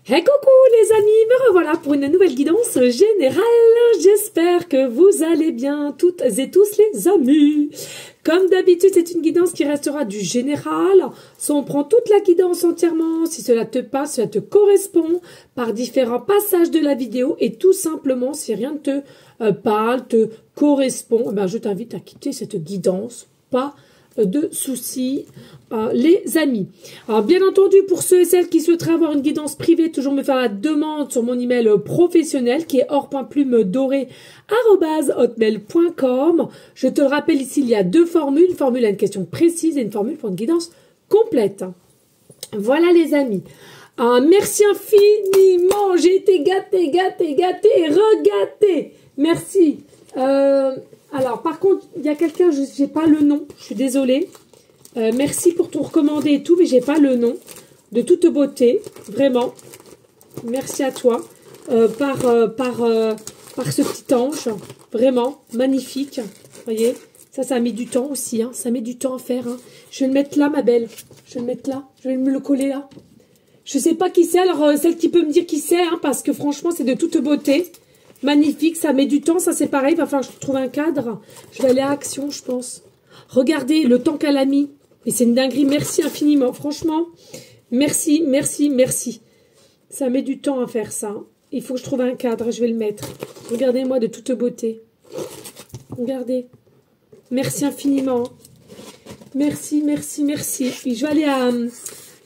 Hey coucou les amis, me revoilà pour une nouvelle guidance générale. J'espère que vous allez bien toutes et tous les amis. Comme d'habitude, c'est une guidance qui restera du général. Si on prend toute la guidance entièrement, si cela te passe, cela te correspond par différents passages de la vidéo et tout simplement, si rien ne te parle, te correspond, je t'invite à quitter cette guidance. Pas de soucis, les amis. Alors, bien entendu, pour ceux et celles qui souhaiteraient avoir une guidance privée, toujours me faire la demande sur mon email professionnel qui est or.plume-doré@hotmail.com. Je te le rappelle ici, il y a deux formules. Une formule à une question précise et une formule pour une guidance complète. Voilà les amis. Merci infiniment. J'ai été gâtée, regatée. Merci. Alors, par contre, il y a quelqu'un, je n'ai pas le nom, je suis désolée. Merci pour ton recommandé et tout, mais j'ai pas le nom. De toute beauté, vraiment. Merci à toi. Par ce petit ange, vraiment magnifique. Voyez, ça a mis du temps aussi, hein. Ça met du temps à faire. Hein. Je vais le mettre là, ma belle. Je vais le mettre là. Je vais me le coller là. Je sais pas qui c'est, alors celle qui peut me dire qui c'est, hein, parce que franchement, c'est de toute beauté. Magnifique, ça met du temps, ça c'est pareil, il va falloir que je trouve un cadre. Je vais aller à Action, je pense. Regardez le temps qu'elle a mis. Et c'est une dinguerie, merci infiniment. Franchement, merci. Ça met du temps à faire ça. Il faut que je trouve un cadre, je vais le mettre. Regardez-moi de toute beauté. Regardez. Merci infiniment. Merci. Et je vais aller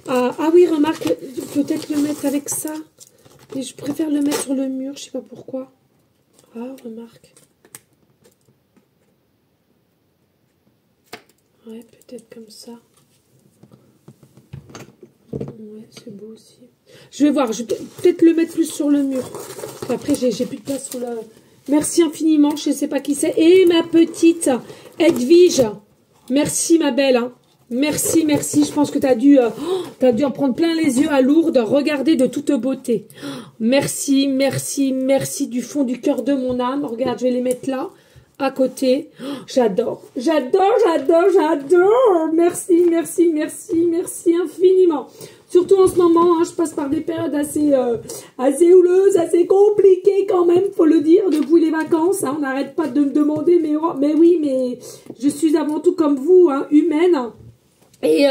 ah oui, remarque, peut-être le mettre avec ça. Mais je préfère le mettre sur le mur, je sais pas pourquoi. Ah, remarque. Ouais, peut-être comme ça. Ouais, c'est beau aussi. Je vais voir, je vais peut-être le mettre plus sur le mur. Après, j'ai plus de place sur le... Merci infiniment, je ne sais pas qui c'est. Et ma petite Edwige. Merci, ma belle. Hein. Merci. Je pense que tu as dû en prendre plein les yeux à Lourdes. Regardez de toute beauté. Merci du fond du cœur de mon âme. Regarde, je vais les mettre là, à côté. J'adore. Merci infiniment. Surtout en ce moment, hein, je passe par des périodes assez houleuses, assez compliquées quand même, faut le dire, depuis les vacances. Hein, on n'arrête pas de me demander, mais oui, mais je suis avant tout comme vous, hein, humaine. Et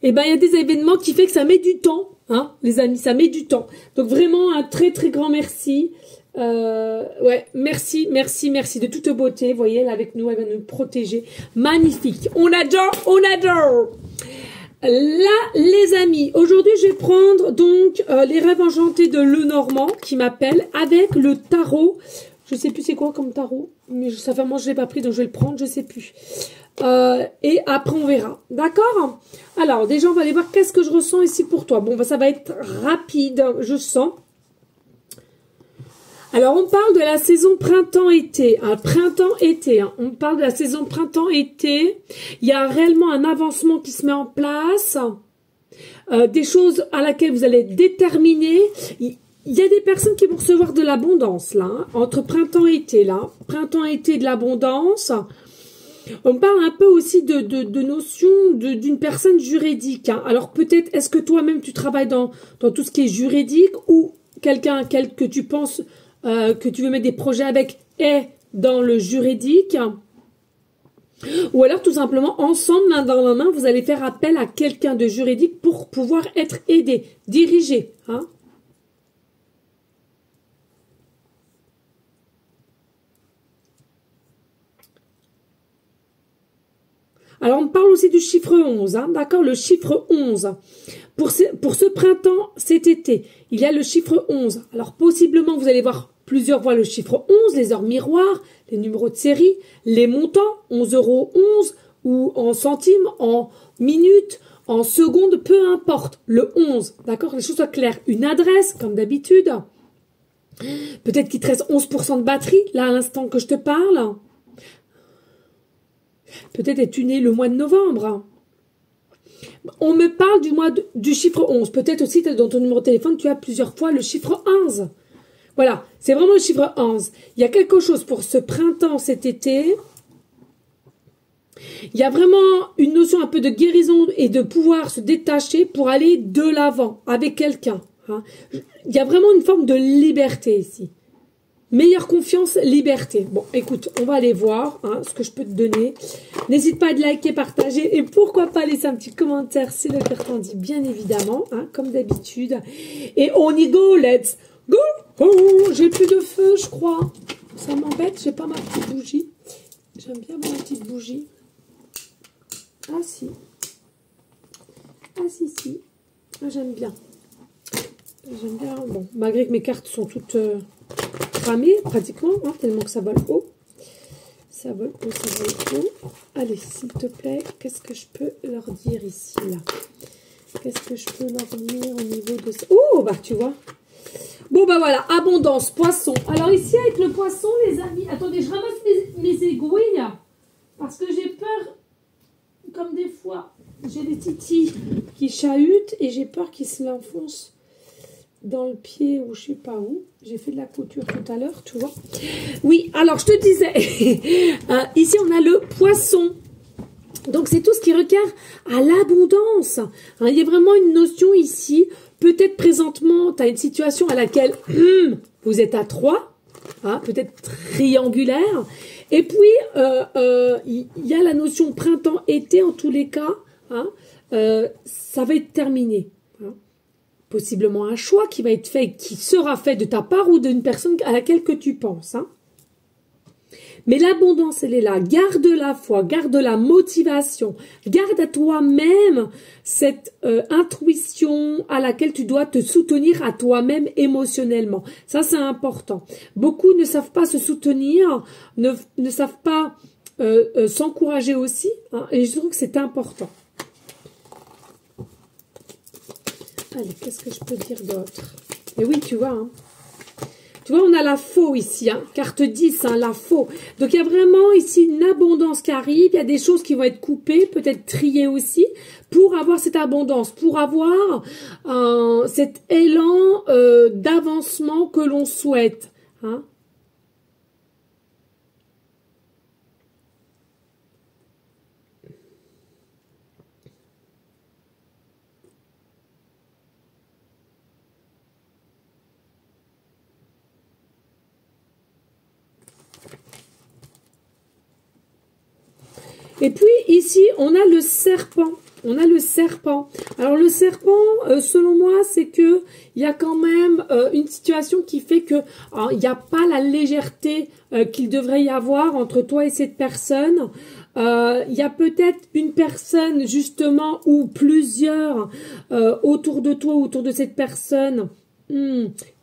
il y a des événements qui fait que ça met du temps, hein, les amis, ça met du temps. Donc vraiment un très grand merci. Ouais, merci de toute beauté. Vous voyez, elle est avec nous, elle va nous protéger. Magnifique. On adore. Là, les amis, aujourd'hui, je vais prendre donc les rêves enchantés de Lenormand qui m'appelle avec le tarot. Je sais plus c'est quoi comme tarot, mais ça fait un moment que je l'ai pas pris, donc je vais le prendre, je sais plus. Et après, on verra. D'accord? Alors, déjà, on va aller voir qu'est-ce que je ressens ici pour toi. Bon, ça va être rapide, je sens. Alors, on parle de la saison printemps-été. Printemps-été. Hein. On parle de la saison printemps-été. Il y a réellement un avancement qui se met en place. Des choses à laquelle vous allez être déterminés. Il y a des personnes qui vont recevoir de l'abondance, là. Hein, entre printemps et été, là. Printemps-été, de l'abondance. On parle un peu aussi de notion d'une personne juridique. Hein. Alors, peut-être, est-ce que toi-même, tu travailles dans tout ce qui est juridique ou quelqu'un que tu penses... que tu veux mettre des projets avec est dans le juridique, ou alors tout simplement ensemble, main dans la main, vous allez faire appel à quelqu'un de juridique pour pouvoir être aidé, dirigé. Hein. Alors on parle aussi du chiffre 11, hein, d'accord, le chiffre 11. Pour ce printemps, cet été, il y a le chiffre 11. Alors, possiblement, vous allez voir plusieurs fois le chiffre 11, les heures miroirs, les numéros de série, les montants, 11,11 € ou en centimes, en minutes, en secondes, peu importe. Le 11, d'accord, les choses soient claires. Une adresse, comme d'habitude. Peut-être qu'il te reste 11% de batterie, là, à l'instant que je te parle. Peut-être es-tu né le mois de novembre. On me parle du chiffre 11. Peut-être aussi dans ton numéro de téléphone, tu as plusieurs fois le chiffre 11. Voilà, c'est vraiment le chiffre 11. Il y a quelque chose pour ce printemps, cet été. Il y a vraiment une notion un peu de guérison et de pouvoir se détacher pour aller de l'avant avec quelqu'un. Hein. Il y a vraiment une forme de liberté ici. Meilleure confiance, liberté. Bon, écoute, on va aller voir hein, ce que je peux te donner. N'hésite pas à liker, partager et pourquoi pas laisser un petit commentaire si le cœur t'en dit, bien évidemment, hein, comme d'habitude. Et on y go, let's go. Oh, j'ai plus de feu, je crois. Ça m'embête, j'ai pas ma petite bougie. J'aime bien ma petite bougie. Ah si. Ah si, si. Ah, j'aime bien. J'aime bien. Bon, malgré que mes cartes sont toutes... cramé pratiquement, hein, tellement que ça vole haut. Ça vole haut, ça vole haut. Allez, s'il te plaît, qu'est-ce que je peux leur dire ici, là? Qu'est-ce que je peux leur dire au niveau de ça? Oh, bah, tu vois. Bon, bah voilà, abondance, poisson. Alors ici, avec le poisson, les amis, attendez, je ramasse mes aiguilles, parce que j'ai peur, comme des fois, j'ai des titis qui chahutent, et j'ai peur qu'ils se l'enfoncent dans le pied ou je sais pas où. J'ai fait de la couture tout à l'heure, tu vois. Oui, alors je te disais, ici on a le poisson. Donc c'est tout ce qui requiert à l'abondance. Hein, il y a vraiment une notion ici. Peut-être présentement, tu as une situation à laquelle vous êtes à 3, hein, peut-être triangulaire. Et puis, il y a la notion printemps-été en tous les cas. Hein, ça va être terminé. Hein. Possiblement un choix qui va être fait, qui sera fait de ta part ou d'une personne à laquelle que tu penses. Hein. Mais l'abondance, elle est là. Garde la foi, garde la motivation, garde à toi-même cette intuition à laquelle tu dois te soutenir à toi-même émotionnellement. Ça, c'est important. Beaucoup ne savent pas se soutenir, ne savent pas s'encourager aussi. Hein, et je trouve que c'est important. Allez, qu'est-ce que je peux dire d'autre? Et oui, tu vois, hein. Tu vois, on a la faux ici, hein, carte 10, hein, la faux. Donc, il y a vraiment ici une abondance qui arrive. Il y a des choses qui vont être coupées, peut-être triées aussi, pour avoir cette abondance, pour avoir cet élan d'avancement que l'on souhaite. Hein. Et puis ici, on a le serpent. On a le serpent. Alors le serpent, selon moi, c'est que il y a quand même une situation qui fait que il n'y a pas la légèreté qu'il devrait y avoir entre toi et cette personne. Il y a peut-être une personne justement ou plusieurs autour de toi, autour de cette personne.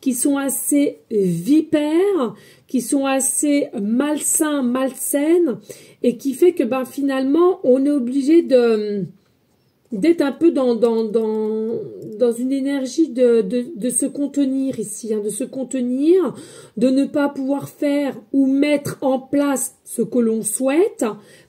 Qui sont assez vipères, qui sont assez malsains, malsaines, et qui fait que ben finalement on est obligé d'être un peu dans une énergie de se contenir ici, hein, de se contenir, de ne pas pouvoir faire ou mettre en place ce que l'on souhaite,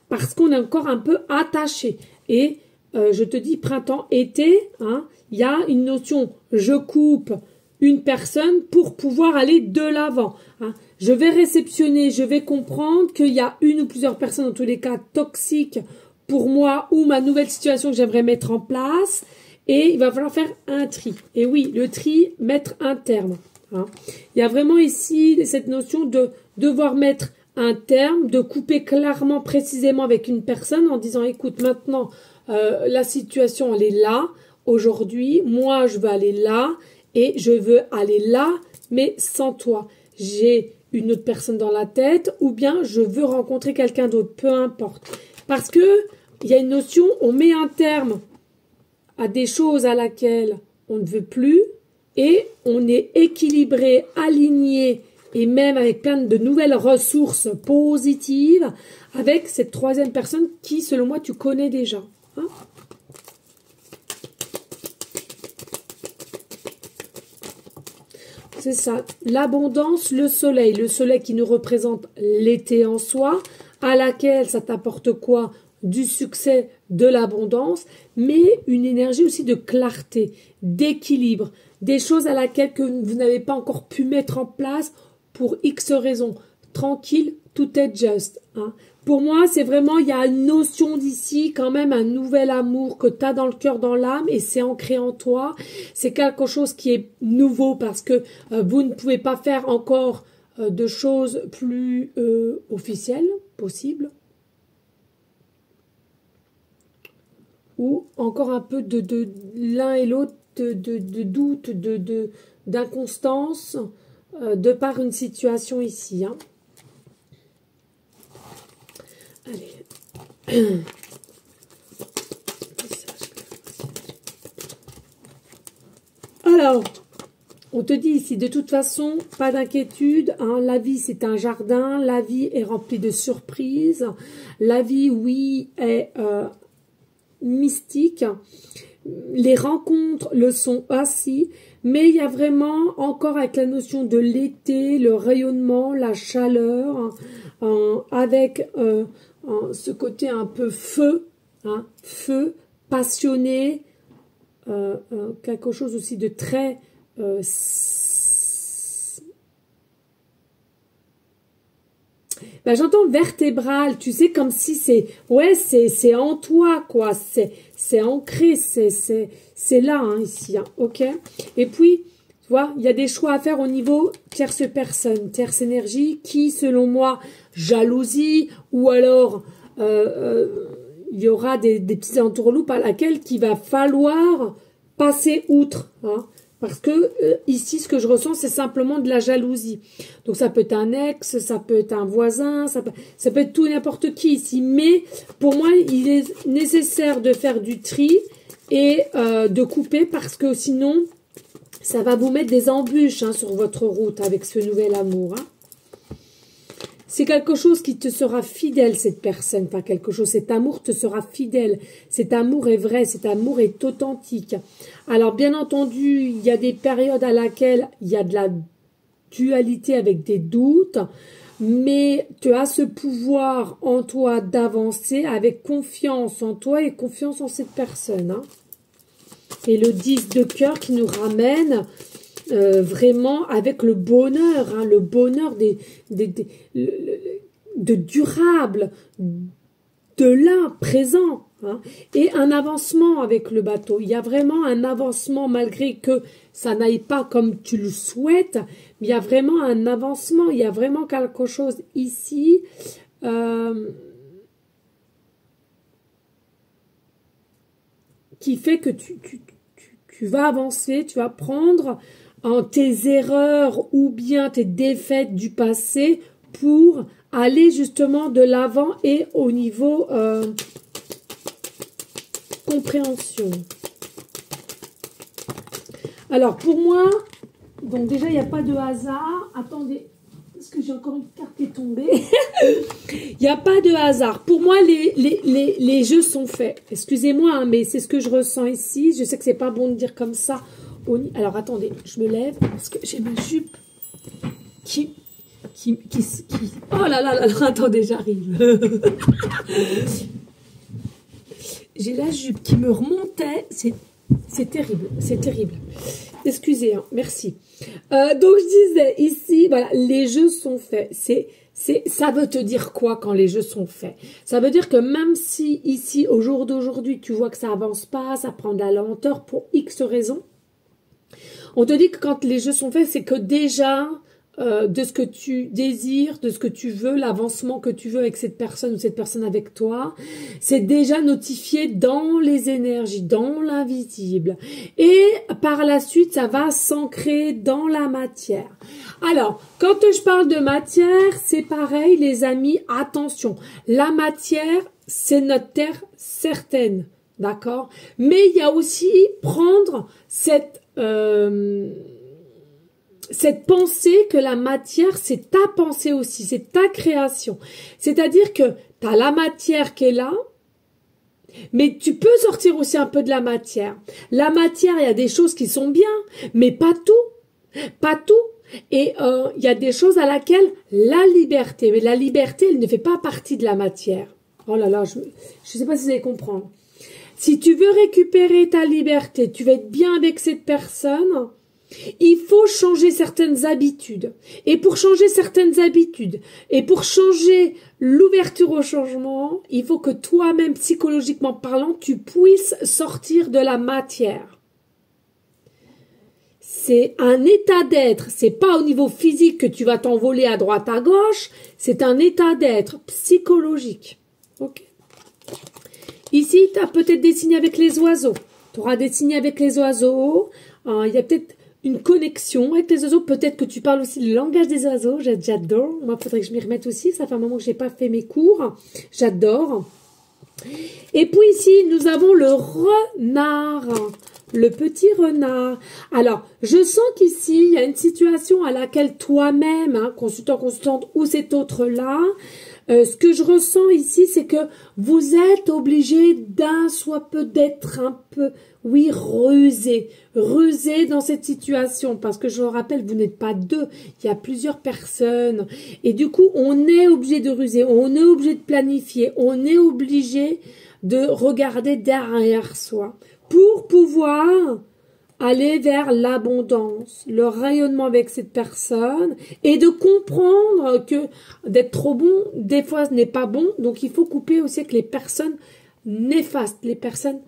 parce qu'on est encore un peu attaché. Et je te dis printemps, été, hein, il y a une notion, je coupe une personne pour pouvoir aller de l'avant. Hein. Je vais réceptionner, je vais comprendre qu'il y a une ou plusieurs personnes, dans tous les cas, toxiques pour moi ou ma nouvelle situation que j'aimerais mettre en place. Et il va falloir faire un tri. Et oui, le tri, mettre un terme. Hein. Il y a vraiment ici cette notion de devoir mettre un terme, de couper clairement, précisément avec une personne en disant, écoute, maintenant, la situation, elle est là. Aujourd'hui, moi, je veux aller là. Et je veux aller là, mais sans toi. J'ai une autre personne dans la tête, ou bien je veux rencontrer quelqu'un d'autre, peu importe. Parce que il y a une notion, on met un terme à des choses à laquelle on ne veut plus, et on est équilibré, aligné, et même avec plein de nouvelles ressources positives, avec cette troisième personne qui, selon moi, tu connais déjà. Hein? C'est ça, l'abondance, le soleil qui nous représente l'été en soi, à laquelle ça t'apporte quoi? Du succès, de l'abondance, mais une énergie aussi de clarté, d'équilibre, des choses à laquelle que vous n'avez pas encore pu mettre en place pour X raisons. Tranquille, tout est juste. Hein. Pour moi, c'est vraiment, il y a une notion d'ici, quand même, un nouvel amour que tu as dans le cœur, dans l'âme, et c'est ancré en toi. C'est quelque chose qui est nouveau parce que vous ne pouvez pas faire encore de choses plus officielles, possibles. Ou encore un peu de l'un et l'autre, de doute, d'inconstance, de par une situation ici. Hein. Allez. Alors, on te dit ici, de toute façon, pas d'inquiétude. Hein, la vie, c'est un jardin. La vie est remplie de surprises. La vie, oui, est mystique. Les rencontres le sont aussi. Mais il y a vraiment, encore avec la notion de l'été, le rayonnement, la chaleur, avec ce côté un peu feu, hein, feu, passionné, quelque chose aussi de très... ben, j'entends vertébral, tu sais, comme si c'est... Ouais, c'est en toi, quoi. C'est ancré, c'est là, hein, ici, hein, ok. Et puis, tu vois, il y a des choix à faire au niveau tierce personne, tierce énergie, qui, selon moi, jalousie, ou alors... il y aura des petites entourloupes à laquelle il va falloir passer outre, hein, parce que ici, ce que je ressens, c'est simplement de la jalousie. Donc, ça peut être un ex, ça peut être un voisin, ça peut être tout n'importe qui ici. Mais, pour moi, il est nécessaire de faire du tri et de couper parce que sinon, ça va vous mettre des embûches, hein, sur votre route avec ce nouvel amour, hein. C'est quelque chose qui te sera fidèle, cette personne, enfin quelque chose, cet amour te sera fidèle, cet amour est vrai, cet amour est authentique. Alors bien entendu, il y a des périodes à laquelle il y a de la dualité avec des doutes, mais tu as ce pouvoir en toi d'avancer avec confiance en toi et confiance en cette personne. Hein. Et le 10 de cœur qui nous ramène... vraiment avec le bonheur, hein, le bonheur de durable, de là, présent, hein, et un avancement avec le bateau. Il y a vraiment un avancement malgré que ça n'aille pas comme tu le souhaites, mais il y a vraiment un avancement, il y a vraiment quelque chose ici qui fait que tu vas avancer, tu vas prendre en tes erreurs ou bien tes défaites du passé pour aller justement de l'avant et au niveau compréhension. Alors pour moi, donc déjà il n'y a pas de hasard. Attendez, parce que j'ai encore une carte qui est tombée. Il n'y a pas de hasard. Pour moi, les jeux sont faits. Excusez-moi, hein, mais c'est ce que je ressens ici. Je sais que c'est pas bon de dire comme ça. Alors, attendez, je me lève parce que j'ai ma jupe qui... Oh là là là là, attendez, j'arrive. J'ai la jupe qui me remontait. C'est terrible, c'est terrible. Excusez, hein, merci. Donc, je disais ici, voilà, les jeux sont faits. Ça veut te dire quoi quand les jeux sont faits? Ça veut dire que même si ici, au jour d'aujourd'hui, tu vois que ça avance pas, ça prend de la lenteur pour X raisons, on te dit que quand les jeux sont faits, c'est que déjà, de ce que tu désires, de ce que tu veux, l'avancement que tu veux avec cette personne ou cette personne avec toi, c'est déjà notifié dans les énergies, dans l'invisible. Et par la suite, ça va s'ancrer dans la matière. Alors, quand je parle de matière, c'est pareil, les amis, attention. La matière, c'est notre terre certaine, d'accord? Mais il y a aussi prendre cette pensée que la matière, c'est ta pensée aussi, c'est ta création. C'est-à-dire que tu as la matière qui est là, mais tu peux sortir aussi un peu de la matière. La matière, il y a des choses qui sont bien, mais pas tout. Pas tout. Et il y a des choses à laquelle la liberté, mais la liberté, elle ne fait pas partie de la matière. Oh là là, je ne sais pas si vous allez comprendre. Si tu veux récupérer ta liberté, tu vas être bien avec cette personne, Il faut changer certaines habitudes. Et pour changer certaines habitudes, et pour changer l'ouverture au changement, il faut que toi-même, psychologiquement parlant, tu puisses sortir de la matière. C'est un état d'être. C'est pas au niveau physique que tu vas t'envoler à droite, à gauche. C'est un état d'être psychologique. Ok. Ici, tu as peut-être des signes avec les oiseaux. Tu auras des signes avec les oiseaux. Il y a peut-être une connexion avec les oiseaux. Peut-être que tu parles aussi le langage des oiseaux. J'adore. Moi, il faudrait que je m'y remette aussi. Ça fait un moment que je n'ai pas fait mes cours. J'adore. Et puis ici, nous avons le renard. Le petit renard. Alors, je sens qu'ici, il y a une situation à laquelle toi-même, hein, consultant, consultante, ou cet autre-là, ce que je ressens ici, c'est que vous êtes obligé d'un soit peu d'être un peu, oui, rusé dans cette situation, parce que je le rappelle, vous n'êtes pas deux, il y a plusieurs personnes, et du coup, on est obligé de ruser, on est obligé de planifier, on est obligé de regarder derrière soi, pour pouvoir aller vers l'abondance, le rayonnement avec cette personne et de comprendre que d'être trop bon, des fois, ce n'est pas bon. Donc, il faut couper aussi avec les personnes néfastes, les personnes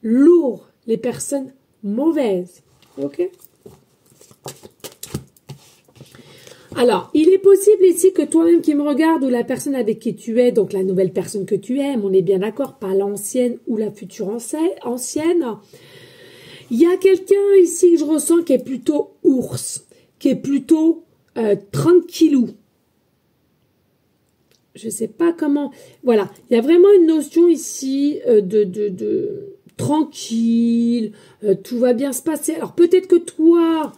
lourdes, les personnes mauvaises. Ok? Alors, il est possible ici que toi-même qui me regardes ou la personne avec qui tu es, donc la nouvelle personne que tu aimes, on est bien d'accord, pas l'ancienne ou la future ancienne. Il y a quelqu'un ici que je ressens qui est plutôt ours, qui est plutôt tranquillou. Je ne sais pas comment... Voilà, il y a vraiment une notion ici de tranquille, tout va bien se passer. Alors peut-être que toi,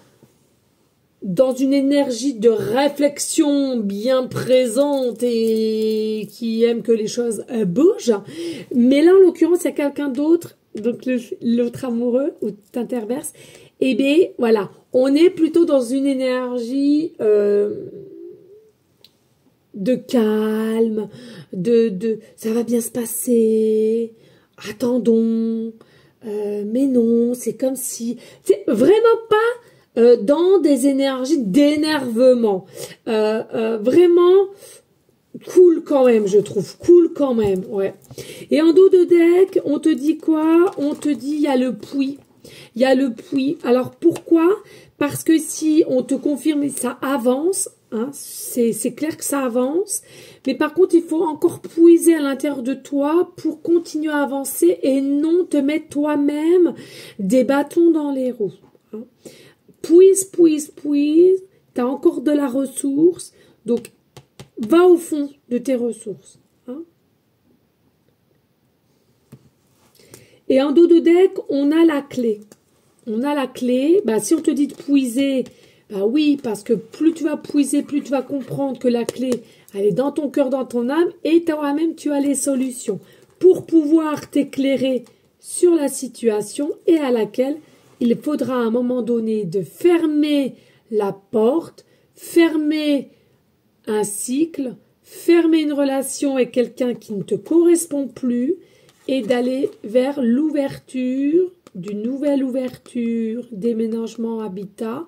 dans une énergie de réflexion bien présente et qui aime que les choses bougent, mais là en l'occurrence il y a quelqu'un d'autre, donc l'autre amoureux ou t'interverse, et bien voilà, on est plutôt dans une énergie de calme, de ça va bien se passer, attendons, mais non, c'est comme si, c'est vraiment pas dans des énergies d'énervement, vraiment cool quand même, je trouve, cool quand même, ouais. Et en dos de deck, on te dit quoi? On te dit, il y a le puits. Il y a le puits. Alors, pourquoi? Parce que si on te confirme, ça avance, hein, c'est clair que ça avance. Mais par contre, il faut encore puiser à l'intérieur de toi pour continuer à avancer et non te mettre toi-même des bâtons dans les roues. Hein. Puise. Tu as encore de la ressource. Donc, va au fond de tes ressources. Hein. Et en dos de deck, on a la clé. On a la clé. Bah, si on te dit de puiser, bah oui, parce que plus tu vas puiser, plus tu vas comprendre que la clé, elle est dans ton cœur, dans ton âme, et toi-même, tu as les solutions pour pouvoir t'éclairer sur la situation et à laquelle il faudra à un moment donné de fermer la porte, fermer un cycle, fermer une relation avec quelqu'un qui ne te correspond plus et d'aller vers l'ouverture, d'une nouvelle ouverture, déménagement, habitat,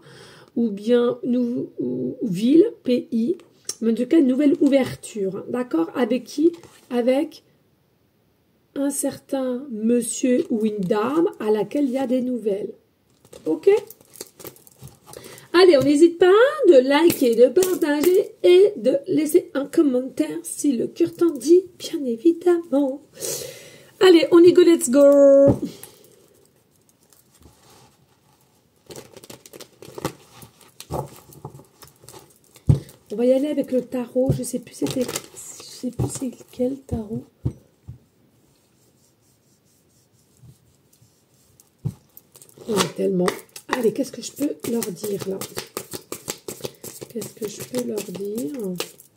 ou bien ville, pays, mais en tout cas une nouvelle ouverture, hein, d'accord? Avec qui? Avec un certain monsieur ou une dame à laquelle il y a des nouvelles. Ok? Allez, on n'hésite pas de liker, de partager et de laisser un commentaire si le cœur t'en dit, bien évidemment. Allez, on y go, let's go. On va y aller avec le tarot. Je sais plus c'est quel tarot. On est tellement. Allez, qu'est-ce que je peux leur dire là? Qu'est-ce que je peux leur dire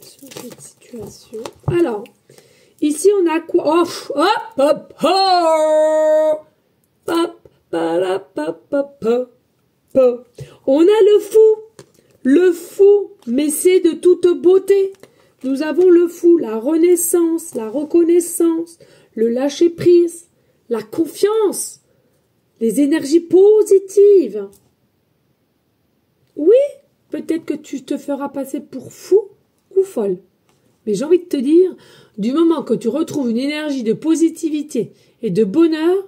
sur cette situation? Alors, ici on a quoi? On a le fou. Le fou, mais c'est de toute beauté. Nous avons le fou, la renaissance, la reconnaissance, le lâcher-prise, la confiance, les énergies positives. peut-être que tu te feras passer pour fou ou folle. Mais j'ai envie de te dire, du moment que tu retrouves une énergie de positivité et de bonheur,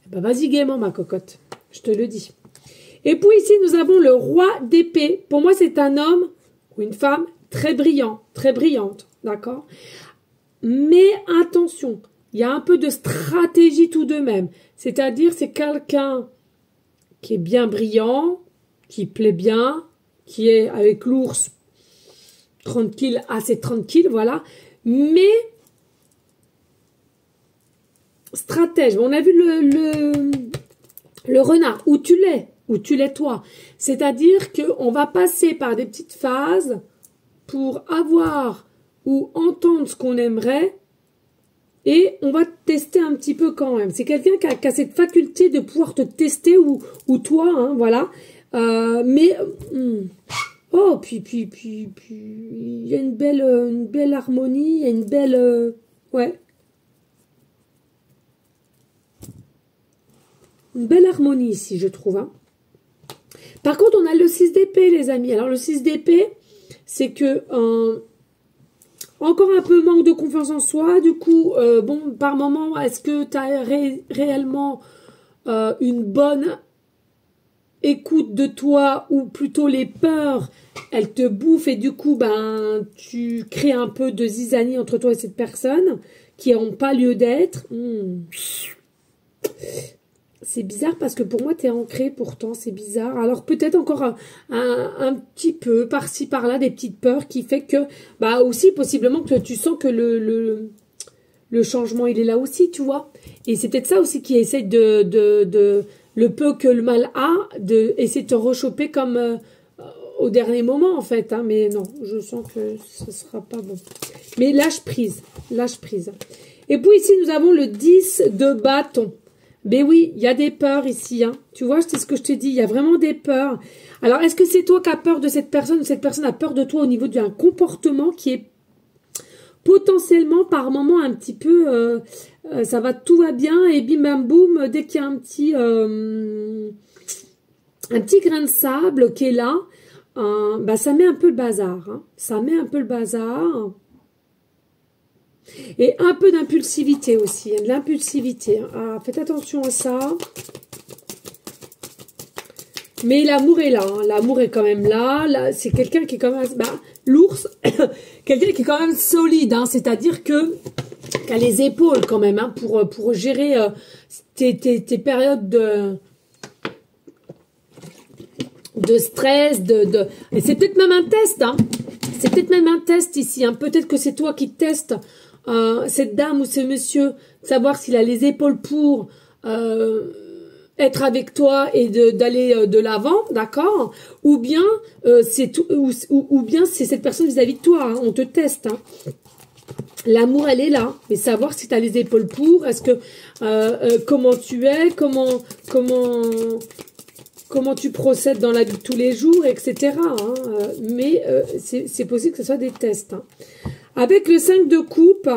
ben vas-y gaiement ma cocotte, je te le dis. Et puis ici, nous avons le roi d'épée. Pour moi, c'est un homme ou une femme très brillant, très brillante, d'accord? Mais attention, il y a un peu de stratégie tout de même. C'est-à-dire, c'est quelqu'un qui est bien brillant, qui plaît bien, qui est avec l'ours tranquille, assez tranquille, voilà. Mais stratège. On a vu le renard, où tu l'es toi. C'est-à-dire qu'on va passer par des petites phases pour avoir ou entendre ce qu'on aimerait et on va te tester un petit peu quand même. C'est quelqu'un qui a cette faculté de pouvoir te tester ou toi, hein, voilà. Oh, puis, il y a une belle harmonie, il y a une belle, ouais. Une belle harmonie ici, je trouve, hein. Par contre, on a le 6 d'épée, les amis. Alors, le 6 d'épée, c'est que encore un peu manque de confiance en soi. Du coup, bon, par moment, est-ce que tu as réellement une bonne écoute de toi ou plutôt les peurs, elles te bouffent et du coup, ben, tu crées un peu de zizanie entre toi et cette personne qui n'ont pas lieu d'être. C'est bizarre parce que pour moi, tu es ancré pourtant, c'est bizarre. Alors peut-être encore un petit peu, par-ci, par-là, des petites peurs qui fait que, bah aussi, possiblement que tu sens que le changement, il est là aussi, tu vois. Et c'est peut-être ça aussi qui essaie le peu que le mal a, essayer de te rechoper comme au dernier moment, en fait. Hein. Mais non, je sens que ce sera pas bon. Mais lâche prise, lâche prise. Et puis ici, nous avons le 10 de bâton. Ben oui, il y a des peurs ici, hein. Tu vois, c'est ce que je te dis, il y a vraiment des peurs. Alors, est-ce que c'est toi qui as peur de cette personne ou cette personne a peur de toi au niveau d'un comportement qui est potentiellement par moment un petit peu, tout va bien et bim bam boum, dès qu'il y a un petit grain de sable qui est là, bah ça met un peu le bazar, hein. Ça met un peu le bazar. Et un peu d'impulsivité aussi, hein, de l'impulsivité. Ah, faites attention à ça. Mais l'amour est là, hein, l'amour est quand même là c'est quelqu'un qui est quand même... Bah, l'ours, quelqu'un qui est quand même solide, hein, c'est-à-dire que qui a les épaules quand même, hein, pour gérer tes périodes de stress, et c'est peut-être même un test, hein. C'est peut-être même un test ici, hein. Peut-être que c'est toi qui testes cette dame ou ce monsieur, savoir s'il a les épaules pour être avec toi et d'aller de l'avant, d'accord? Ou bien c'est bien c'est cette personne vis-à-vis de toi, hein. On te teste, hein. L'amour, elle est là, mais savoir si tu as les épaules pour, est-ce que comment tu es, comment tu procèdes dans la vie de tous les jours, etc. Hein. Mais c'est possible que ce soit des tests. Hein. Avec le 5 de coupe,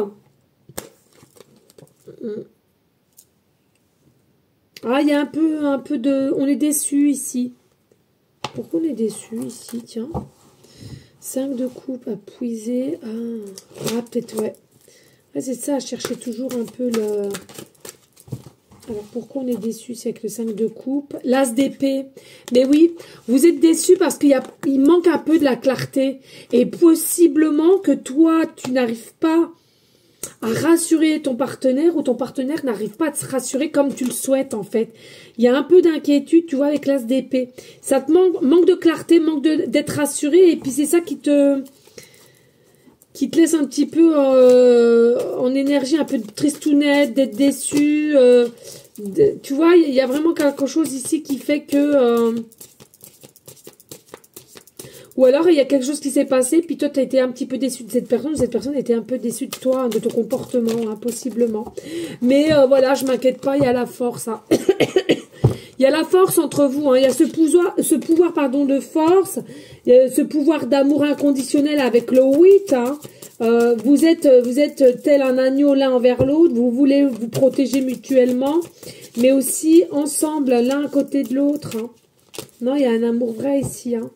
ah, il y a un peu de... On est déçu ici. Pourquoi on est déçu ici, tiens? 5 de coupe à puiser. Ah peut-être, ouais. Ouais, c'est ça, à chercher toujours un peu le... Alors, pourquoi on est déçu? C'est avec le 5 de coupe. L'as d'épée. Mais oui, vous êtes déçu parce qu'il manque un peu de la clarté. Et possiblement que toi, tu n'arrives pas à rassurer ton partenaire ou ton partenaire n'arrive pas à se rassurer comme tu le souhaites, en fait. Il y a un peu d'inquiétude, tu vois, avec l'as d'épée. Ça te manque de clarté, manque d'être rassuré. Et puis, c'est ça qui te laisse un petit peu en énergie, un peu de tristounette, d'être déçu. Tu vois, il y a vraiment quelque chose ici qui fait que... ou alors, il y a quelque chose qui s'est passé, puis toi, tu as été un petit peu déçu de cette personne était un peu déçue de toi, de ton comportement, hein, possiblement. Mais voilà, je m'inquiète pas, il y a la force. Hein. Il y a la force entre vous, hein. Il y a ce pouvoir de force, il y a ce pouvoir d'amour inconditionnel avec le 8. Hein. Vous êtes tel un agneau l'un envers l'autre, vous voulez vous protéger mutuellement, mais aussi ensemble, l'un à côté de l'autre. Hein. Non, il y a un amour vrai ici. Hein.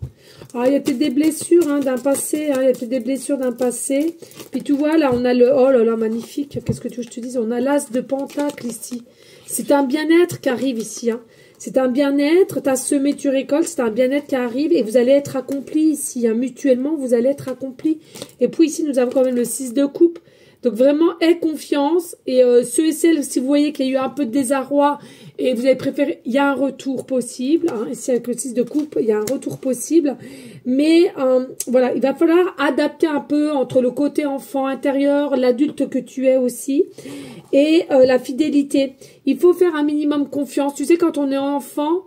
Alors, il y a peut-être des blessures hein, d'un passé. Hein, il y a peut-être des blessures d'un passé. Puis tu vois, là, on a le... Oh là là, magnifique. Qu'est-ce que tu veux que je te dise? On a l'as de Pentacle ici. C'est un bien-être qui arrive ici. Hein. C'est un bien-être. Tu as semé, tu récoltes. C'est un bien-être qui arrive. Et vous allez être accompli ici. Hein. Mutuellement, vous allez être accompli. Et puis ici, nous avons quand même le 6 de coupe. Donc vraiment, aie confiance. Et ceux et celles, si vous voyez qu'il y a eu un peu de désarroi et vous avez préféré, il y a un retour possible. Hein, ici avec le 6 de coupe, il y a un retour possible. Mais voilà, il va falloir adapter un peu entre le côté enfant intérieur, l'adulte que tu es aussi, et la fidélité. Il faut faire un minimum confiance. Tu sais, quand on est enfant,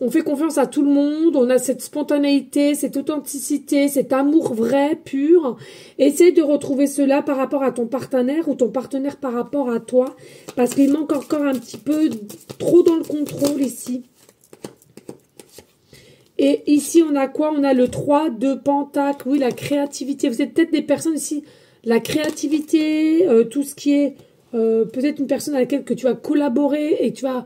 on fait confiance à tout le monde, on a cette spontanéité, cette authenticité, cet amour vrai, pur. Essaye de retrouver cela par rapport à ton partenaire ou ton partenaire par rapport à toi. Parce qu'il manque encore un petit peu trop dans le contrôle ici. Et ici, on a quoi? On a le 3 de Pentacle. Oui, la créativité. Vous êtes peut-être des personnes ici, la créativité, tout ce qui est peut-être une personne avec laquelle que tu vas collaborer et que tu vas...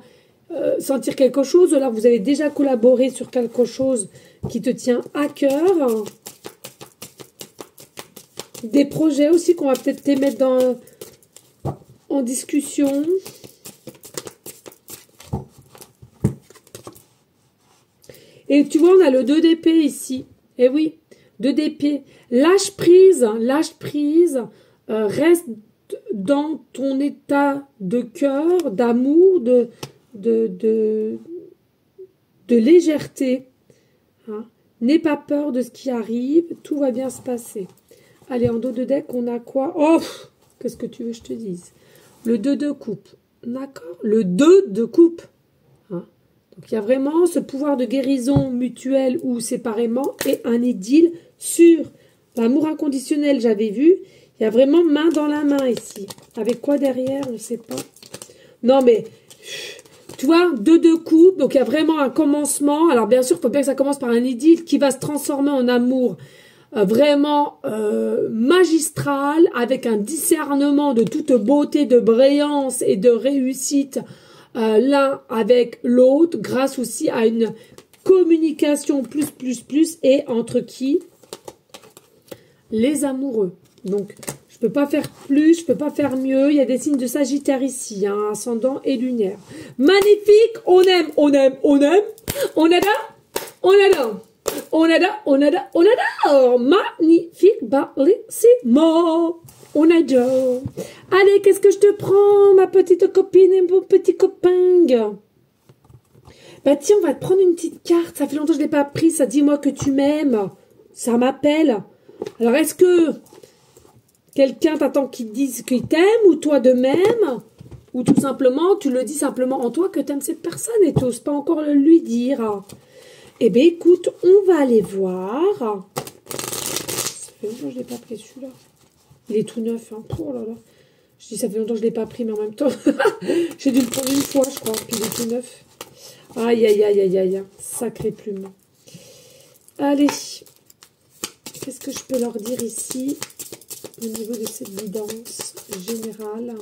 sentir quelque chose, là vous avez déjà collaboré sur quelque chose qui te tient à cœur. Des projets aussi qu'on va peut-être te mettre en discussion. Et tu vois, on a le 2 d'épée ici. Eh oui, 2 d'épée. Lâche prise, reste dans ton état de cœur, d'amour, de légèreté. Hein. N'aie pas peur de ce qui arrive, tout va bien se passer. Allez, en dos de deck, on a quoi? Oh, qu'est-ce que tu veux que je te dise? Le 2 de coupe, d'accord? Le 2 de coupe. Hein. Donc, il y a vraiment ce pouvoir de guérison mutuelle ou séparément et un idylle sûr. L'amour inconditionnel, j'avais vu. Il y a vraiment main dans la main ici. Avec quoi derrière? On ne sait pas. Non, mais... Tu vois, 2 de coupe, donc il y a vraiment un commencement. Alors bien sûr, il faut bien que ça commence par un idylle qui va se transformer en amour vraiment magistral, avec un discernement de toute beauté, de brillance et de réussite l'un avec l'autre, grâce aussi à une communication plus, et entre qui? Les amoureux. Donc, je peux pas faire plus, je peux pas faire mieux. Il y a des signes de Sagittaire ici, hein, ascendant et lunaire. Magnifique, on aime, on adore, magnifique, bellissimo, on adore. Allez, qu'est-ce que je te prends, ma petite copine et mon petit copain? Bah tiens, on va te prendre une petite carte, ça fait longtemps que je l'ai pas prise, ça dis-moi que tu m'aimes, ça m'appelle. Alors, est-ce que quelqu'un t'attend qu'il te dise qu'il t'aime, ou toi de même, ou tout simplement, tu le dis simplement en toi que tu aimes cette personne et tu n'oses pas encore le lui dire. Eh bien, écoute, on va aller voir. Ça fait longtemps que je ne l'ai pas pris celui-là. Il est tout neuf. Hein. Oh là là. Je dis ça fait longtemps que je ne l'ai pas pris, mais en même temps, j'ai dû le prendre une fois, je crois, puis il est tout neuf. Aïe, aïe, aïe, aïe, aïe. Sacrée plume. Allez. Qu'est-ce que je peux leur dire ici au niveau de cette guidance générale?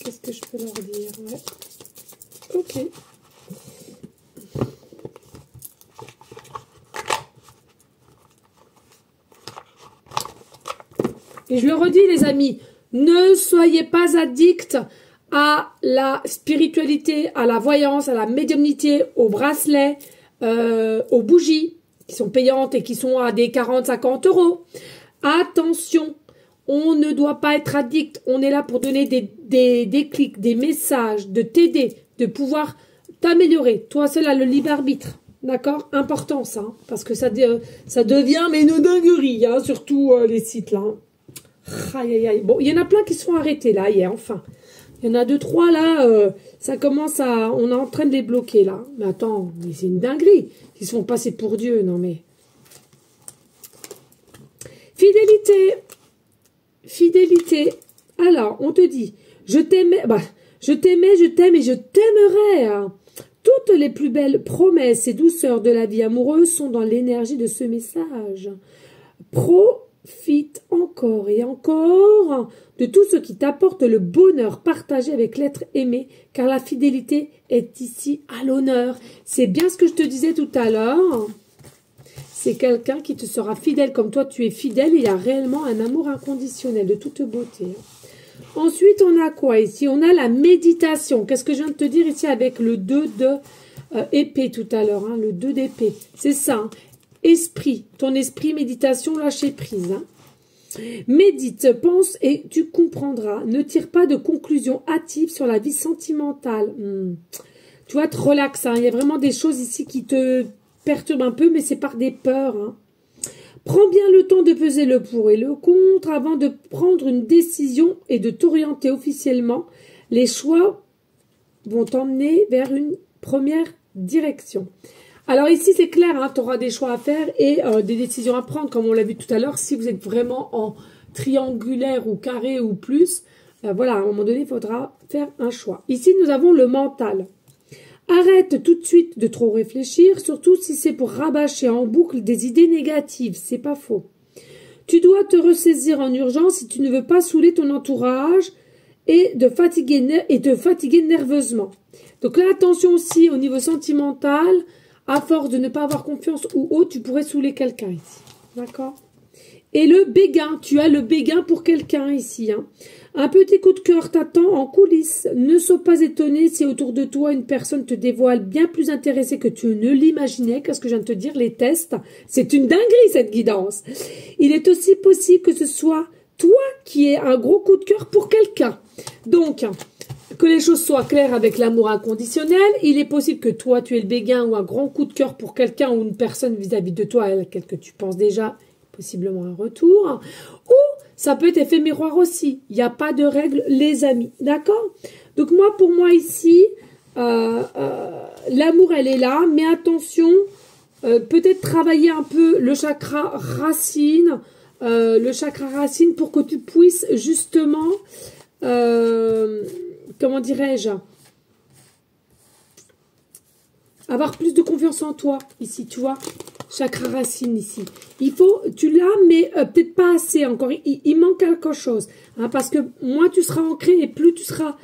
Qu'est-ce que je peux leur dire? Ouais. Ok. Et je le redis, les amis, ne soyez pas addicts à la spiritualité, à la voyance, à la médiumnité, aux bracelets, aux bougies qui sont payantes et qui sont à des 40-50 €. Attention, on ne doit pas être addict. On est là pour donner des clics, des messages, de t'aider, de pouvoir t'améliorer. Toi seul a le libre arbitre. D'accord? Important ça, hein, parce que ça devient mais une dinguerie, hein, surtout les sites là. Hein. Aïe, aïe, aïe. Bon, il y en a plein qui se font arrêter là, hier, enfin. Il y en a 2-3 là, ça commence à... On est en train de les bloquer là. Mais attends, mais c'est une dinguerie. Ils se font passer pour Dieu, non mais... Fidélité. Fidélité. Alors, on te dit, je t'aimais, je t'aime et je t'aimerai. Hein. Toutes les plus belles promesses et douceurs de la vie amoureuse sont dans l'énergie de ce message. profite encore et encore de tout ce qui t'apporte le bonheur partagé avec l'être aimé, car la fidélité est ici à l'honneur. C'est bien ce que je te disais tout à l'heure. C'est quelqu'un qui te sera fidèle comme toi tu es fidèle. Il y a réellement un amour inconditionnel de toute beauté. Ensuite, on a quoi ici? On a la méditation. Qu'est-ce que je viens de te dire ici avec le 2 de épée tout à l'heure, hein, le 2 d'épée. C'est ça. Hein. Esprit. Ton esprit, méditation, lâcher prise. Hein. Médite, pense et tu comprendras. Ne tire pas de conclusions hâtives sur la vie sentimentale. Tu vois, te relaxe. Hein. Il y a vraiment des choses ici qui te perturbent un peu, mais c'est par des peurs. Hein. Prends bien le temps de peser le pour et le contre avant de prendre une décision et de t'orienter officiellement. Les choix vont t'emmener vers une première direction. Alors ici, c'est clair, hein, tu auras des choix à faire et des décisions à prendre, comme on l'a vu tout à l'heure. Si vous êtes vraiment en triangulaire ou carré ou plus, voilà, à un moment donné, il faudra faire un choix. Ici, nous avons le mental. Arrête tout de suite de trop réfléchir, surtout si c'est pour rabâcher en boucle des idées négatives, c'est pas faux. Tu dois te ressaisir en urgence si tu ne veux pas saouler ton entourage et te fatiguer nerveusement. Donc là, attention aussi au niveau sentimental, à force de ne pas avoir confiance ou autre, tu pourrais saouler quelqu'un ici. D'accord? Et le béguin, tu as le béguin pour quelqu'un ici. Hein. Un petit coup de cœur t'attend en coulisses. Ne sois pas étonné si autour de toi une personne te dévoile bien plus intéressée que tu ne l'imaginais. Qu'est-ce que je viens de te dire? Les tests, c'est une dinguerie cette guidance. Il est aussi possible que ce soit toi qui aies un gros coup de cœur pour quelqu'un. Donc, que les choses soient claires avec l'amour inconditionnel, il est possible que toi tu aies le béguin ou un grand coup de cœur pour quelqu'un ou une personne vis-à-vis de toi à laquelle que tu penses déjà, possiblement un retour, ou ça peut être effet miroir aussi. Il n'y a pas de règle, les amis. D'accord? Donc moi, pour moi ici, l'amour, elle est là, mais attention, peut-être travailler un peu le chakra racine pour que tu puisses justement, comment dirais-je, avoir plus de confiance en toi ici, tu vois. Chakra racine ici. Il faut, tu l'as, mais peut-être pas assez encore. Il manque quelque chose. Hein, parce que moins tu seras ancré et plus tu seras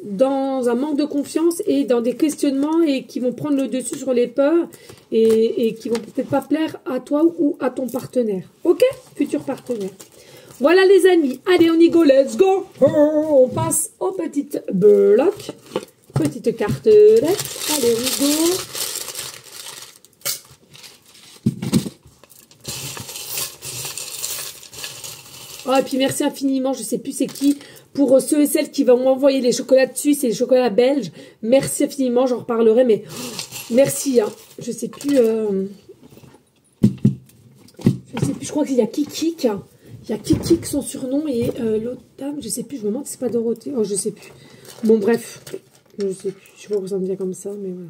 dans un manque de confiance et dans des questionnements et qui vont prendre le dessus sur les peurs et qui vont peut-être pas plaire à toi ou à ton partenaire. Ok? Futur partenaire. Voilà les amis. Allez, on y go. Let's go. On passe aux petites blocs. Petite cartelette. Allez, on y go. Oh, et puis merci infiniment, je sais plus c'est qui, pour ceux et celles qui vont m'envoyer les chocolats de Suisse et les chocolats belges. Merci infiniment, j'en reparlerai, mais merci. Hein. Je sais plus, je crois qu'il y a Kikik. Hein. Il y a Kikik, son surnom, et l'autre dame, je sais plus, je me demande si c'est pas Dorothée. Oh, je sais plus. Bon, bref, je sais plus, je sais pas pourquoi ça me vient comme ça, mais voilà.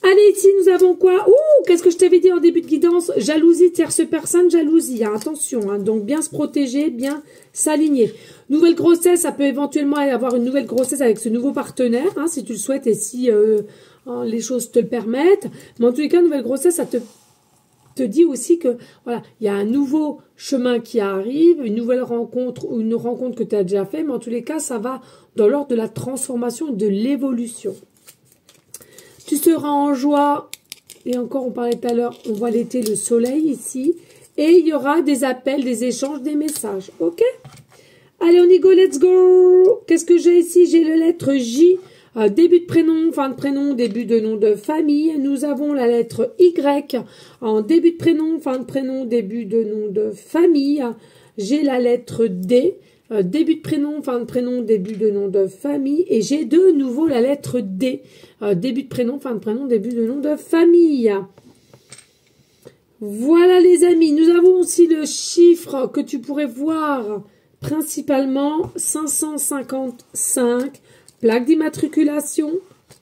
Allez, ici, nous avons quoi? Ouh, qu'est-ce que je t'avais dit en début de guidance? Jalousie, tierce personne, jalousie. Hein, attention, hein, donc bien se protéger, bien s'aligner. Nouvelle grossesse, ça peut éventuellement avoir une nouvelle grossesse avec ce nouveau partenaire, hein, si tu le souhaites et si les choses te le permettent. Mais en tous les cas, nouvelle grossesse, ça te dit aussi que voilà, il y a un nouveau chemin qui arrive, une nouvelle rencontre ou une rencontre que tu as déjà fait, mais en tous les cas, ça va dans l'ordre de la transformation et de l'évolution. Tu seras en joie, et encore on parlait tout à l'heure, on voit l'été, le soleil ici, et il y aura des appels, des échanges, des messages, ok? Allez, on y go, let's go! Qu'est-ce que j'ai ici? J'ai la lettre J, début de prénom, fin de prénom, début de nom de famille. Nous avons la lettre Y, en début de prénom, fin de prénom, début de nom de famille. J'ai la lettre D, début de prénom, fin de prénom, début de nom de famille. Et j'ai de nouveau la lettre D, début de prénom, fin de prénom, début de nom de famille. Voilà les amis, nous avons aussi le chiffre que tu pourrais voir principalement 555, plaque d'immatriculation,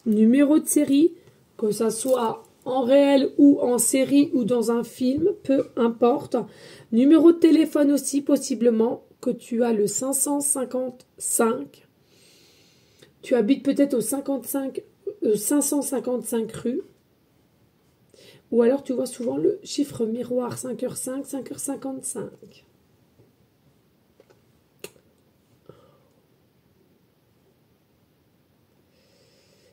numéro de série, que ça soit en réel ou en série ou dans un film, peu importe. Numéro de téléphone aussi possiblement, que tu as le 555. Tu habites peut-être au 555 rue. Ou alors tu vois souvent le chiffre miroir 5h05, 5h55.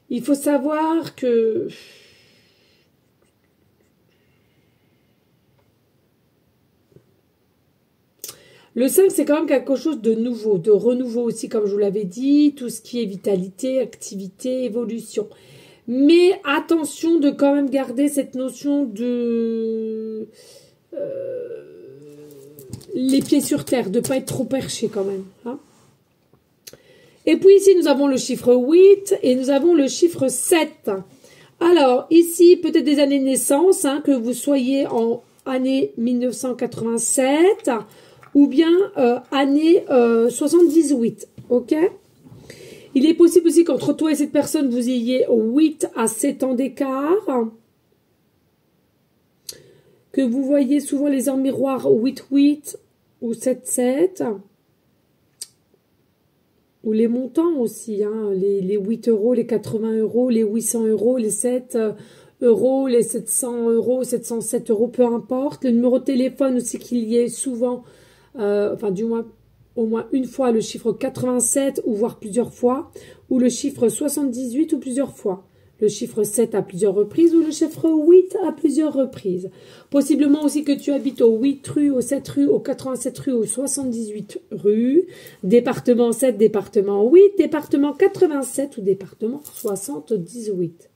Il faut savoir que le 5, c'est quand même quelque chose de nouveau, de renouveau aussi, comme je vous l'avais dit, tout ce qui est vitalité, activité, évolution. Mais attention de quand même garder cette notion de les pieds sur terre, de ne pas être trop perché quand même. Hein. Et puis ici, nous avons le chiffre 8 et nous avons le chiffre 7. Alors, ici, peut-être des années de naissance, hein, que vous soyez en année 1987 ou bien année 78, ok? Il est possible aussi qu'entre toi et cette personne, vous ayez 8 à 7 ans d'écart. Que vous voyez souvent les heures miroirs 8-8 ou 7-7. Ou les montants aussi, hein, les 8 euros, les 80 euros, les 800 euros, les 7 euros, les 700 euros, 707 euros, peu importe. Le numéro de téléphone aussi qu'il y ait souvent, enfin du moins au moins une fois le chiffre 87 ou voire plusieurs fois, ou le chiffre 78 ou plusieurs fois. Le chiffre 7 à plusieurs reprises ou le chiffre 8 à plusieurs reprises. Possiblement aussi que tu habites au 8 rue, au 7 rue, au 87 rue, au 78 rue, département 7, département 8, département 87 ou département 78.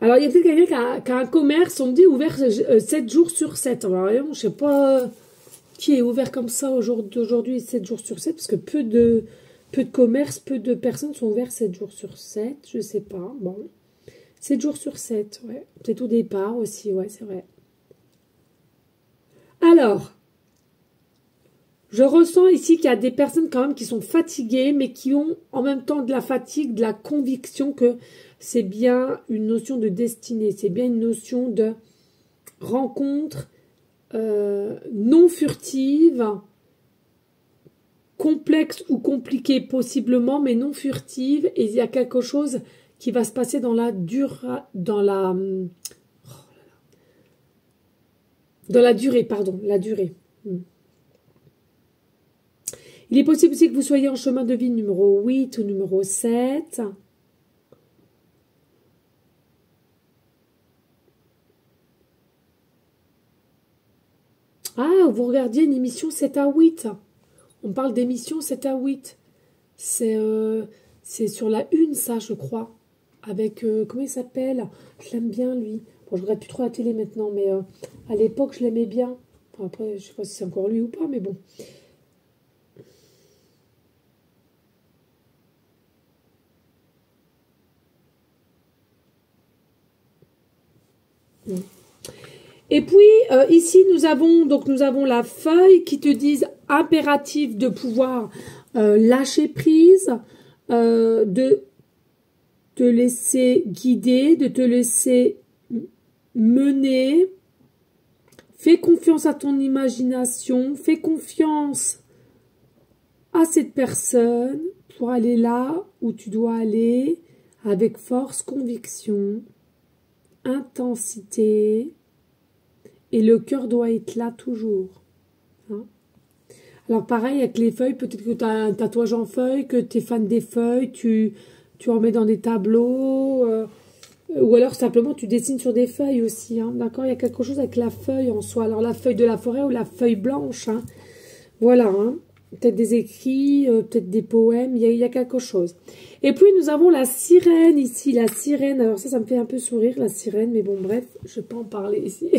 Alors, il y a peut-être quelqu'un qui a un commerce, on me dit, ouvert 7 jours sur 7. Alors, je ne sais pas qui est ouvert comme ça aujourd'hui 7 jours sur 7, parce que peu de commerces, peu de personnes sont ouverts 7 jours sur 7, je ne sais pas. Bon, 7 jours sur 7, ouais. Peut-être au départ aussi, ouais, c'est vrai. Alors, je ressens ici qu'il y a des personnes quand même qui sont fatiguées, mais qui ont en même temps de la fatigue, de la conviction que c'est bien une notion de destinée, c'est bien une notion de rencontre non furtive, complexe ou compliquée possiblement, mais non furtive, et il y a quelque chose qui va se passer dans la durée, pardon, la durée. Il est possible aussi que vous soyez en chemin de vie numéro 8 ou numéro 7. Ah, vous regardiez une émission 7 à 8. On parle d'émission 7 à 8. C'est sur la une, ça, je crois. Avec, comment il s'appelle? Je l'aime bien, lui. Bon, je regarde plus trop la télé maintenant, mais à l'époque, je l'aimais bien. Enfin, après, je sais pas si c'est encore lui ou pas, mais bon. Et puis, ici, nous avons la feuille qui te dit impératif de pouvoir lâcher prise, de te laisser guider, de te laisser mener. Fais confiance à ton imagination, fais confiance à cette personne pour aller là où tu dois aller avec force, conviction, intensité. Et le cœur doit être là toujours. Hein. Alors pareil avec les feuilles, peut-être que tu as un tatouage en feuilles, que tu es fan des feuilles, tu en mets dans des tableaux, ou alors simplement tu dessines sur des feuilles aussi. Hein, d'accord, il y a quelque chose avec la feuille en soi. Alors la feuille de la forêt ou la feuille blanche. Hein, voilà, hein, peut-être des écrits, peut-être des poèmes, il y a quelque chose. Et puis nous avons la sirène ici, la sirène. Alors ça me fait un peu sourire, la sirène, mais bon bref, je ne vais pas en parler ici.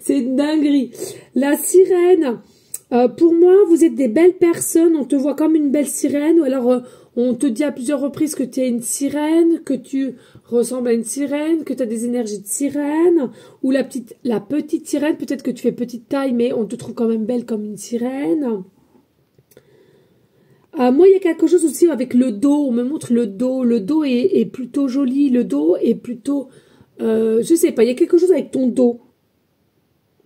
C'est une dinguerie. La sirène, pour moi, vous êtes des belles personnes, on te voit comme une belle sirène, ou alors on te dit à plusieurs reprises que tu es une sirène, que tu ressembles à une sirène, que tu as des énergies de sirène, ou la petite sirène, peut-être que tu fais petite taille, mais on te trouve quand même belle comme une sirène. Moi, il y a quelque chose aussi avec le dos. On me montre le dos. Le dos est plutôt joli. Le dos est plutôt... je sais pas, il y a quelque chose avec ton dos.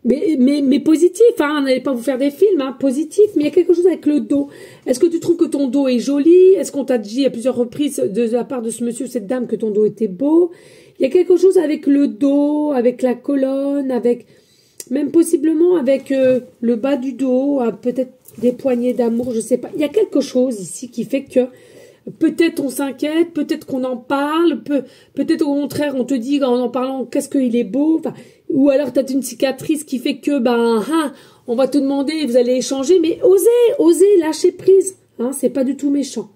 Mais positif, hein, n'allez pas vous faire des films, hein, positif, mais il y a quelque chose avec le dos. Est-ce que tu trouves que ton dos est joli? Est-ce qu'on t'a dit à plusieurs reprises de la part de ce monsieur ou cette dame que ton dos était beau? Il y a quelque chose avec le dos, avec la colonne, avec même possiblement avec le bas du dos, peut-être des poignées d'amour, je sais pas. Il y a quelque chose ici qui fait que peut-être on s'inquiète, peut-être qu'on en parle, peut-être au contraire on te dit en parlant qu'est-ce qu'il est beau, enfin, ou alors tu as une cicatrice qui fait que on va te demander, vous allez échanger, mais osez, lâcher prise, hein, c'est pas du tout méchant.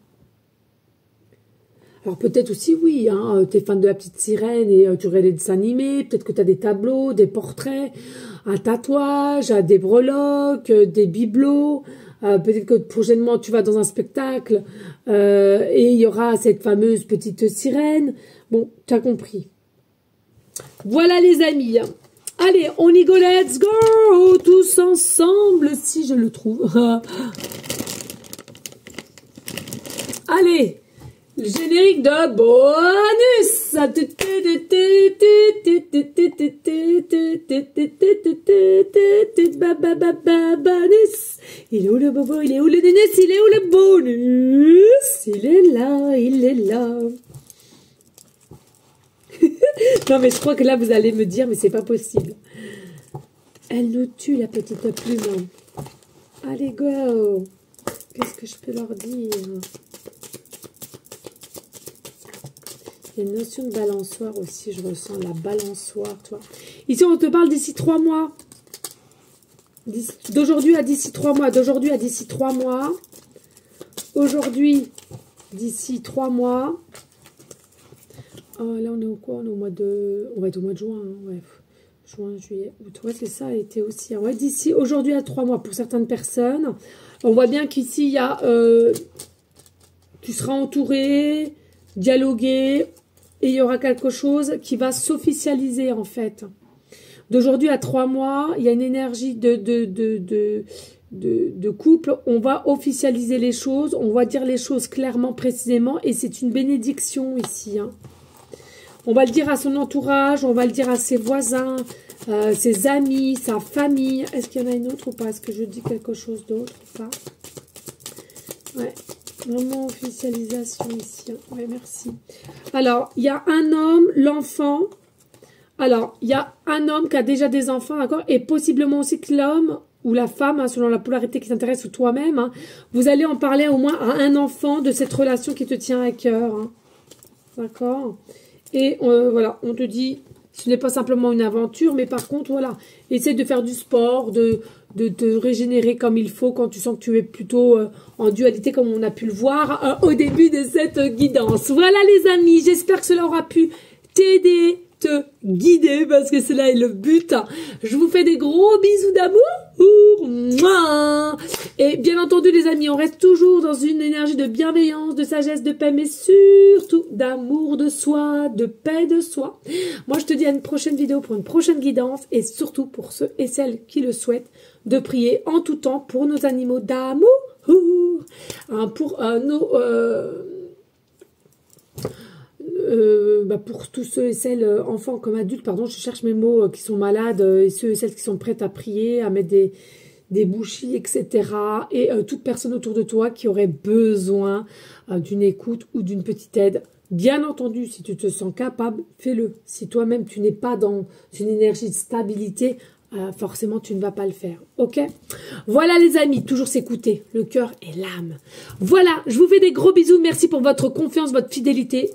Alors peut-être aussi, oui, hein, tu es fan de la petite sirène et tu regardes des dessins animés, peut-être que tu as des tableaux, des portraits, un tatouage, des breloques, des bibelots, peut-être que prochainement tu vas dans un spectacle et il y aura cette fameuse petite sirène. Bon, tu as compris. Voilà les amis. Allez, on y go, let's go, tous ensemble, si je le trouve. Allez, le générique de bonus. Bonus. Il est où le bobo? Il est où le bonus? Il est où le bonus? Il est là, il est là. Non mais je crois que là vous allez me dire mais c'est pas possible. Elle nous tue la petite plume. Allez go. Qu'est-ce que je peux leur dire? Il y a une notion de balançoire aussi, je ressens la balançoire, toi. Ici on te parle d'ici 3 mois. D'aujourd'hui à d'ici 3 mois. D'aujourd'hui à d'ici 3 mois. Aujourd'hui d'ici 3 mois. Oh, là, on est au quoi? On est au mois de... On va être au mois de juin, hein, ouais. Juin, juillet, août. Ouais, c'est ça, été aussi. Hein. Ouais, d'ici, aujourd'hui à 3 mois pour certaines personnes. On voit bien qu'ici, il y a... tu seras entouré, dialogué, et il y aura quelque chose qui va s'officialiser, en fait. D'aujourd'hui à 3 mois, il y a une énergie de couple. On va officialiser les choses, on va dire les choses clairement, précisément, et c'est une bénédiction ici, hein. On va le dire à son entourage, on va le dire à ses voisins, ses amis, sa famille. Est-ce qu'il y en a une autre ou pas? Est-ce que je dis quelque chose d'autre ou pas? Ouais, vraiment officialisation ici. Ouais, merci. Alors, il y a un homme, l'enfant. Alors, il y a un homme qui a déjà des enfants, d'accord? Et possiblement aussi que l'homme ou la femme, hein, selon la polarité qui t'intéresse ou toi-même, hein, vous allez en parler au moins à un enfant de cette relation qui te tient à cœur. Hein. D'accord? Et voilà, on te dit, ce n'est pas simplement une aventure, mais par contre, voilà, essaie de faire du sport, de te régénérer comme il faut quand tu sens que tu es plutôt en dualité, comme on a pu le voir au début de cette guidance. Voilà les amis, j'espère que cela aura pu t'aider, te guider, parce que cela est le but. Je vous fais des gros bisous d'amour. Et bien entendu les amis, on reste toujours dans une énergie de bienveillance, de sagesse, de paix, mais surtout d'amour de soi, de paix de soi. Moi je te dis à une prochaine vidéo pour une prochaine guidance, et surtout pour ceux et celles qui le souhaitent, de prier en tout temps pour nos animaux d'amour, pour pour tous ceux et celles, enfants comme adultes, pardon, je cherche mes mots, qui sont malades, et ceux et celles qui sont prêtes à prier, à mettre des bougies, etc. Et toute personne autour de toi qui aurait besoin d'une écoute ou d'une petite aide. Bien entendu, si tu te sens capable, fais-le. Si toi-même, tu n'es pas dans une énergie de stabilité, forcément, tu ne vas pas le faire. Ok? Voilà les amis, toujours s'écouter, le cœur et l'âme. Voilà, je vous fais des gros bisous. Merci pour votre confiance, votre fidélité.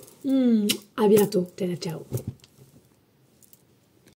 À bientôt. Ciao.